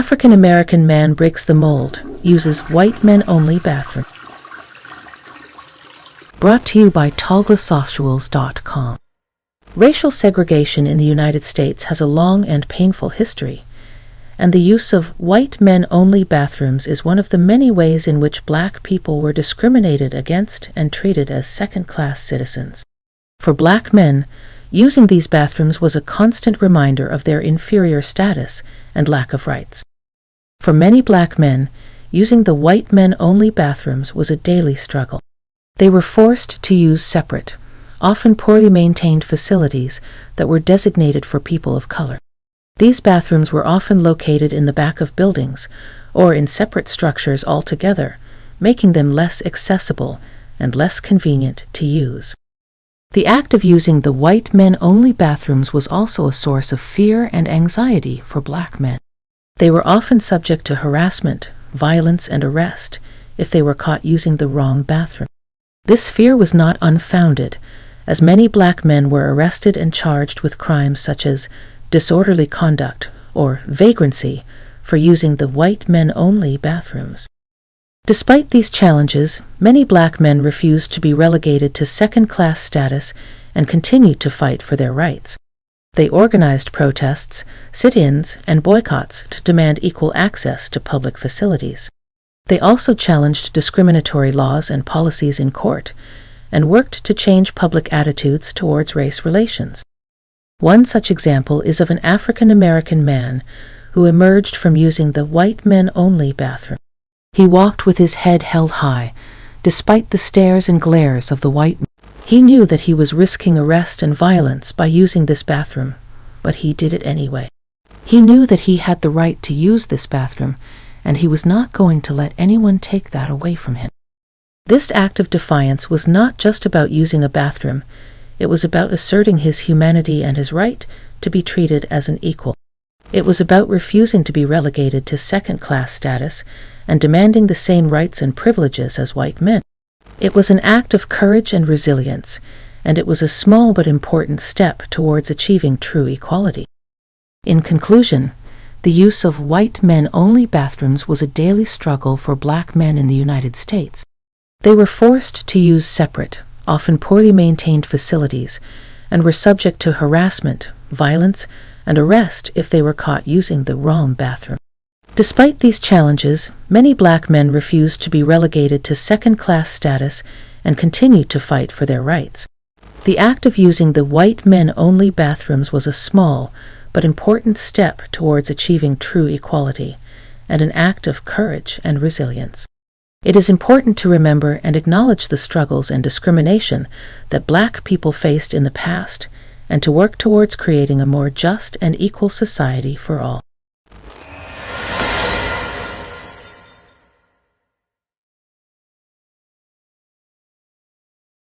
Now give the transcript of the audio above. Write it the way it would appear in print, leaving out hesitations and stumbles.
African American man breaks the mold, uses white men only bathroom. Brought to you by tallglassoftuals.com. Racial segregation in the United States has a long and painful history, and the use of white men only bathrooms is one of the many ways in which black people were discriminated against and treated as second-class citizens. For black men, using these bathrooms was a constant reminder of their inferior status and lack of rights. For many black men, using the white men only bathrooms was a daily struggle. They were forced to use separate, often poorly maintained facilities that were designated for people of color. These bathrooms were often located in the back of buildings or in separate structures altogether, making them less accessible and less convenient to use. The act of using the white men only bathrooms was also a source of fear and anxiety for black men. They were often subject to harassment, violence, and arrest if they were caught using the wrong bathroom. This fear was not unfounded, as many black men were arrested and charged with crimes such as disorderly conduct or vagrancy for using the white men only bathrooms. Despite these challenges, many black men refused to be relegated to second-class status and continued to fight for their rights. They organized protests, sit-ins, and boycotts to demand equal access to public facilities. They also challenged discriminatory laws and policies in court and worked to change public attitudes towards race relations. One such example is of an African American man who emerged from using the white men only bathroom. He walked with his head held high, despite the stares and glares of the white men. He knew that he was risking arrest and violence by using this bathroom, but he did it anyway. He knew that he had the right to use this bathroom, and he was not going to let anyone take that away from him. This act of defiance was not just about using a bathroom, it was about asserting his humanity and his right to be treated as an equal. It was about refusing to be relegated to second-class status and demanding the same rights and privileges as white men. It was an act of courage and resilience, and it was a small but important step towards achieving true equality. In conclusion, the use of white men only bathrooms was a daily struggle for black men in the United States. They were forced to use separate, often poorly maintained facilities, and were subject to harassment, violence, and arrest if they were caught using the wrong bathroom. Despite these challenges, many black men refused to be relegated to second-class status and continued to fight for their rights. The act of using the white men only bathrooms was a small but important step towards achieving true equality, and an act of courage and resilience. It is important to remember and acknowledge the struggles and discrimination that black people faced in the past, and to work towards creating a more just and equal society for all.